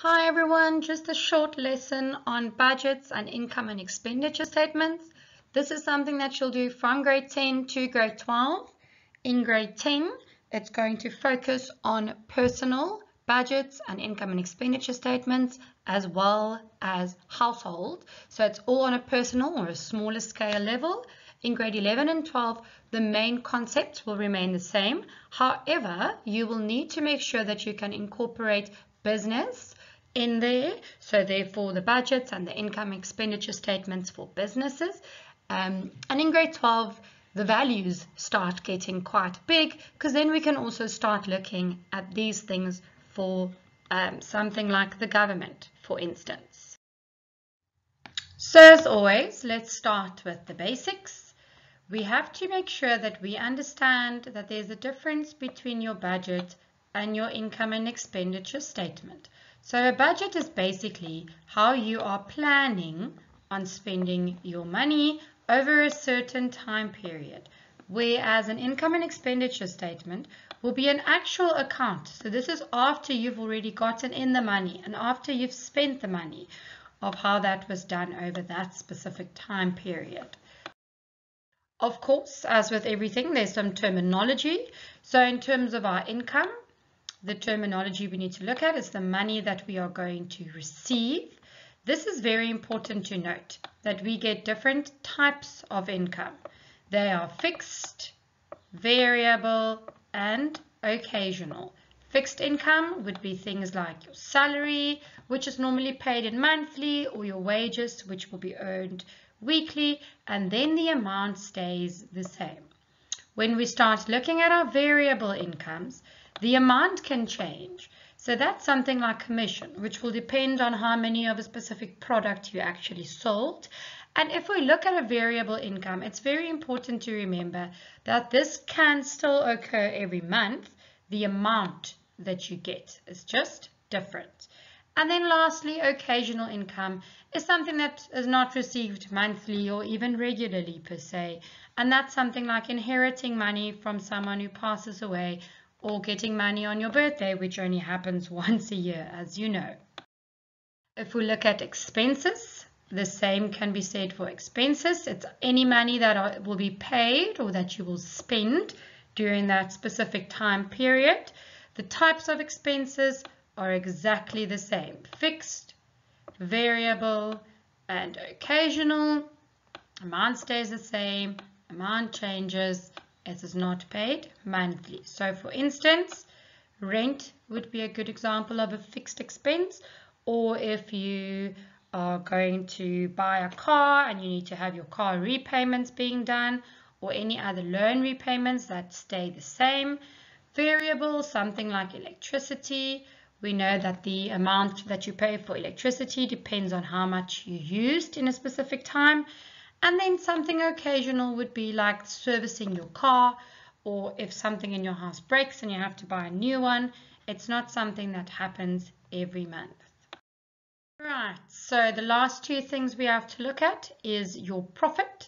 Hi everyone, just a short lesson on budgets and income and expenditure statements. This is something that you'll do from grade 10 to grade 12. In grade 10, it's going to focus on personal budgets and income and expenditure statements as well as household. So it's all on a personal or a smaller scale level. In grade 11 and 12, the main concepts will remain the same. However, you will need to make sure that you can incorporate business in there, so therefore the budgets and the income expenditure statements for businesses. And in grade 12, the values start getting quite big, because then we can also start looking at these things for something like the government, for instance. So as always, let's start with the basics. We have to make sure that we understand that there's a difference between your budget and your income and expenditure statement. So a budget is basically how you are planning on spending your money over a certain time period, whereas an income and expenditure statement will be an actual account. So this is after you've already gotten in the money and after you've spent the money, of how that was done over that specific time period. Of course, as with everything, there's some terminology. So in terms of our income, the terminology we need to look at is the money that we are going to receive. This is very important to note, that we get different types of income. They are fixed, variable, and occasional. Fixed income would be things like your salary, which is normally paid in monthly, or your wages, which will be earned weekly, and then the amount stays the same. When we start looking at our variable incomes, the amount can change. So that's something like commission, which will depend on how many of a specific product you actually sold. And if we look at a variable income, it's very important to remember that this can still occur every month. The amount that you get is just different. And then lastly, occasional income is something that is not received monthly or even regularly per se. And that's something like inheriting money from someone who passes away, or getting money on your birthday, which only happens once a year, as you know. If we look at expenses, the same can be said for expenses. It's any money that will be paid or that you will spend during that specific time period. The types of expenses are exactly the same: fixed, variable, and occasional. Amount stays the same, amount changes. It is not paid monthly. So for instance, rent would be a good example of a fixed expense, or if you are going to buy a car and you need to have your car repayments being done, or any other loan repayments that stay the same. Variable, something like electricity. We know that the amount that you pay for electricity depends on how much you used in a specific time. And then something occasional would be like servicing your car, or if something in your house breaks and you have to buy a new one. It's not something that happens every month. Right, so the last two things we have to look at is your profit.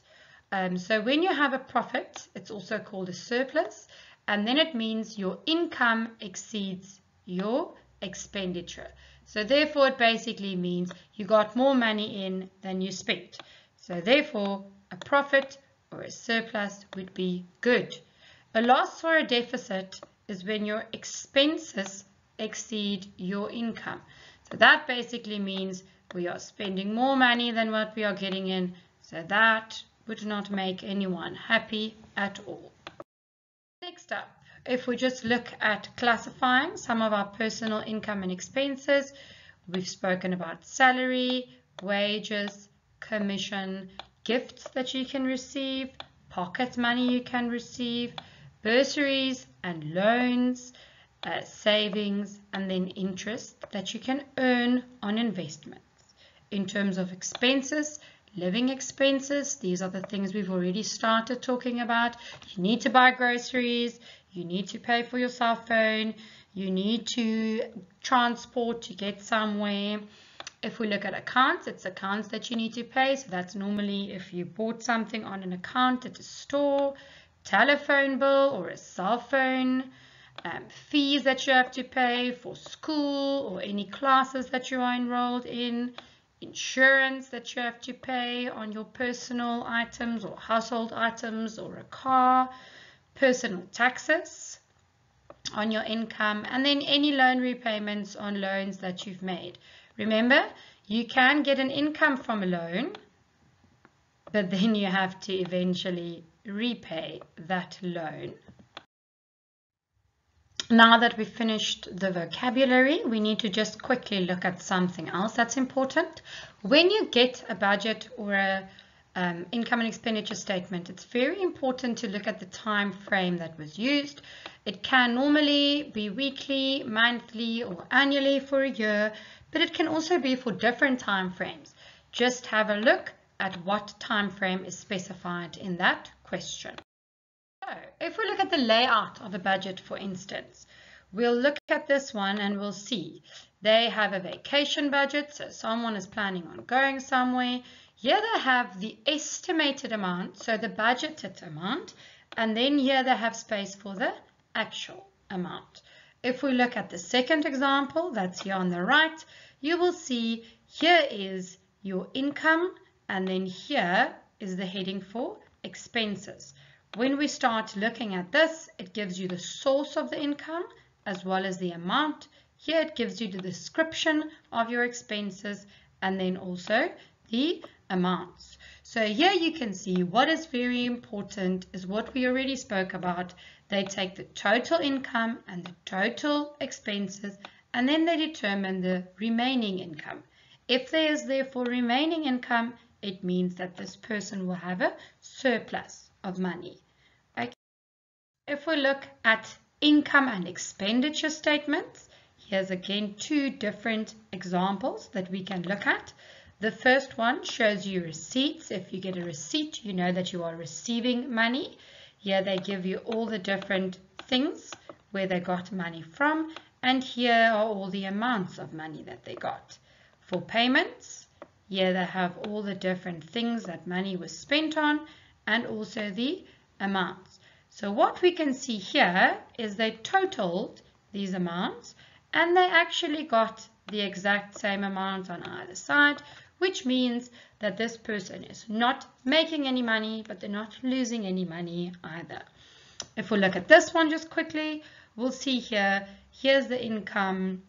So when you have a profit, it's also called a surplus, and then it means your income exceeds your expenditure. So therefore it basically means you got more money in than you spent. So therefore, a profit or a surplus would be good. A loss or a deficit is when your expenses exceed your income. So that basically means we are spending more money than what we are getting in. So that would not make anyone happy at all. Next up, if we just look at classifying some of our personal income and expenses, we've spoken about salary, wages, commission, gifts that you can receive, pocket money you can receive, bursaries and loans, savings, and then interest that you can earn on investments. In terms of expenses, living expenses, these are the things we've already started talking about. You need to buy groceries, you need to pay for your cell phone, you need to transport to get somewhere. If we look at accounts, it's accounts that you need to pay. So that's normally if you bought something on an account at a store, telephone bill or a cell phone. fees that you have to pay for school or any classes that you are enrolled in, insurance that you have to pay on your personal items or household items or a car, personal taxes on your income, and then any loan repayments on loans that you've made. Remember, you can get an income from a loan, but then you have to eventually repay that loan. Now that we've finished the vocabulary, we need to just quickly look at something else that's important. When you get a budget or a income and expenditure statement, it's very important to look at the time frame that was used. It can normally be weekly, monthly, or annually for a year, but it can also be for different time frames. Just have a look at what time frame is specified in that question. So, if we look at the layout of a budget, for instance, we'll look at this one and we'll see they have a vacation budget, so someone is planning on going somewhere. Here they have the estimated amount, so the budgeted amount, and then here they have space for the actual amount. If we look at the second example, that's here on the right, you will see here is your income, and then here is the heading for expenses. When we start looking at this, it gives you the source of the income as well as the amount. Here it gives you the description of your expenses and then also the amounts. So here you can see what is very important is what we already spoke about. They take the total income and the total expenses, and then they determine the remaining income. If there is therefore remaining income, it means that this person will have a surplus of money. Okay. If we look at income and expenditure statements, here's again two different examples that we can look at. The first one shows you receipts. If you get a receipt, you know that you are receiving money. Here they give you all the different things where they got money from, and here are all the amounts of money that they got. For payments, here they have all the different things that money was spent on and also the amounts. So what we can see here is they totaled these amounts and they actually got the exact same amount on either side, which means that this person is not making any money, but they're not losing any money either. If we look at this one just quickly, we'll see here, here's the income.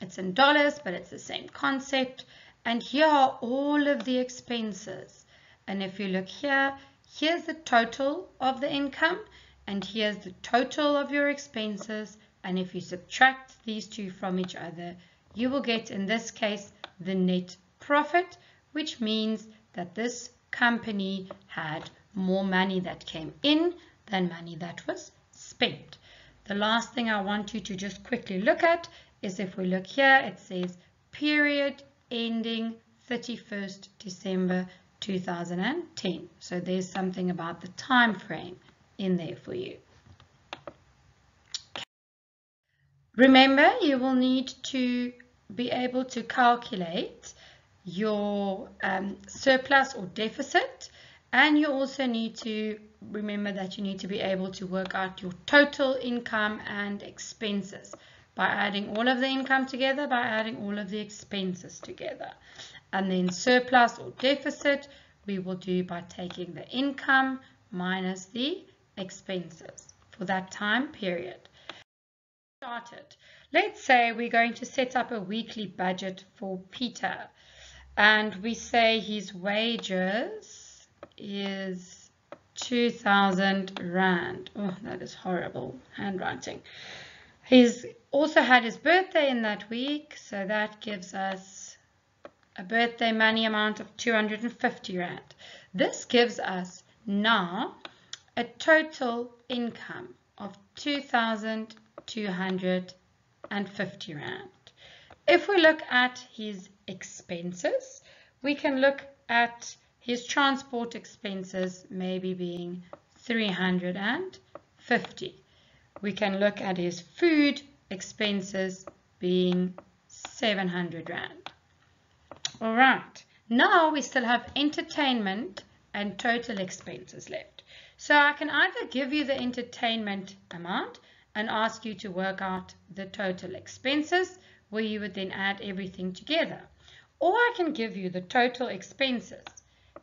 It's in dollars, but it's the same concept. And here are all of the expenses. And if you look here, here's the total of the income, and here's the total of your expenses. And if you subtract these two from each other, you will get, in this case, the net profit, which means that this company had more money that came in than money that was spent. The last thing I want you to just quickly look at is if we look here, it says period ending 31st December 2010. So there's something about the time frame in there for you. Remember, you will need to be able to calculate your surplus or deficit, and you also need to remember that you need to be able to work out your total income and expenses by adding all of the income together, by adding all of the expenses together. And then surplus or deficit we will do by taking the income minus the expenses for that time period. Started. Let's say we're going to set up a weekly budget for Peter, and we say his wages is 2,000 Rand. Oh, that is horrible handwriting. He's also had his birthday in that week, so that gives us a birthday money amount of 250 Rand. This gives us now a total income of 2,250 Rand. If we look at his expenses, we can look at his transport expenses maybe being 350. We can look at his food expenses being 700 Rand. All right, now we still have entertainment and total expenses left. So I can either give you the entertainment amount and ask you to work out the total expenses, where you would then add everything together. Or I can give you the total expenses.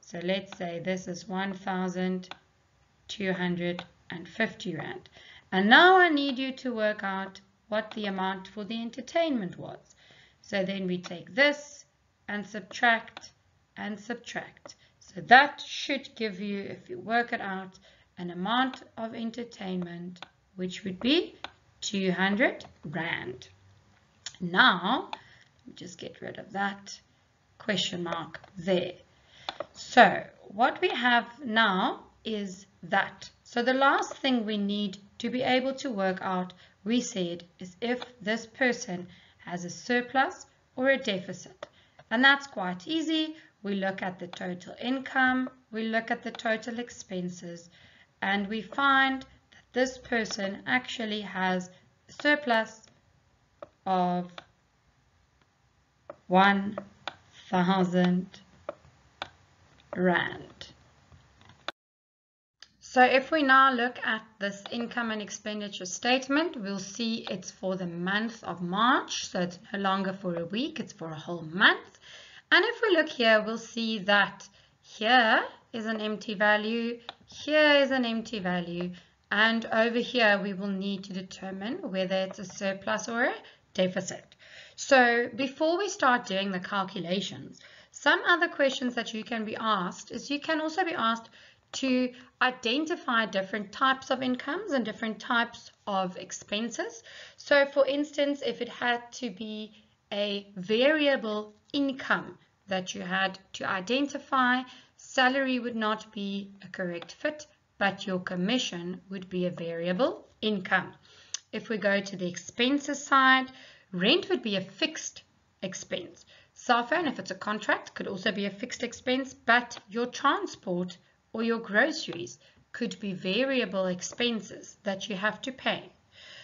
So let's say this is 1,250 Rand. And now I need you to work out what the amount for the entertainment was. So then we take this and subtract and subtract. So that should give you, if you work it out, an amount of entertainment which would be 200 Rand. Now, let me just get rid of that question mark there. So what we have now is that. So the last thing we need to be able to work out, we said, is if this person has a surplus or a deficit. And that's quite easy. We look at the total income, we look at the total expenses, and we find that this person actually has a surplus of 1,000 Rand. So if we now look at this income and expenditure statement, we'll see it's for the month of March. So it's no longer for a week, it's for a whole month. And if we look here, we'll see that here is an empty value, here is an empty value, and over here we will need to determine whether it's a surplus or a deficit. So before we start doing the calculations, some other questions that you can be asked is you can also be asked to identify different types of incomes and different types of expenses. So for instance, if it had to be a variable income that you had to identify, salary would not be a correct fit, but your commission would be a variable income. If we go to the expenses side, rent would be a fixed expense. Cell phone, if it's a contract, could also be a fixed expense, but your transport or your groceries could be variable expenses that you have to pay.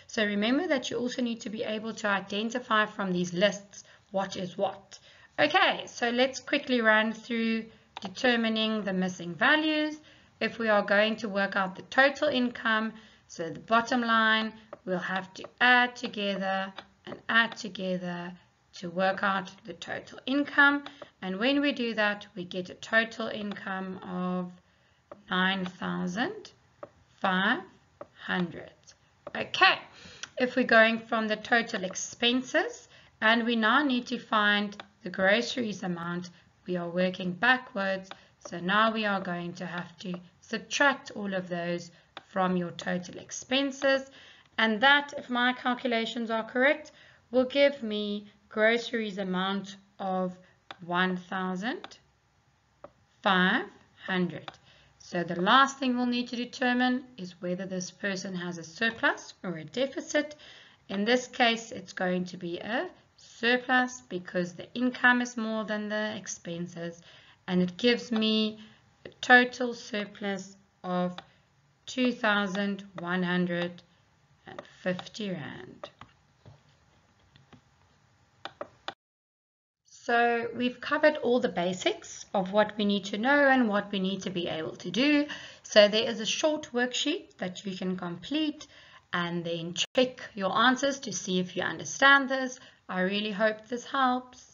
So remember that you also need to be able to identify from these lists what is what. Okay, so let's quickly run through determining the missing values. If we are going to work out the total income, so the bottom line, we'll have to add together and add together to work out the total income. And when we do that, we get a total income of 9,500. Okay, if we're going from the total expenses and we now need to find the groceries amount, we are working backwards. So now we are going to have to subtract all of those from your total expenses. And that, if my calculations are correct, will give me groceries amount of 1,500. So the last thing we'll need to determine is whether this person has a surplus or a deficit. In this case, it's going to be a surplus because the income is more than the expenses, and it gives me a total surplus of 2,150 Rand. So we've covered all the basics of what we need to know and what we need to be able to do. So there is a short worksheet that you can complete and then check your answers to see if you understand this. I really hope this helps.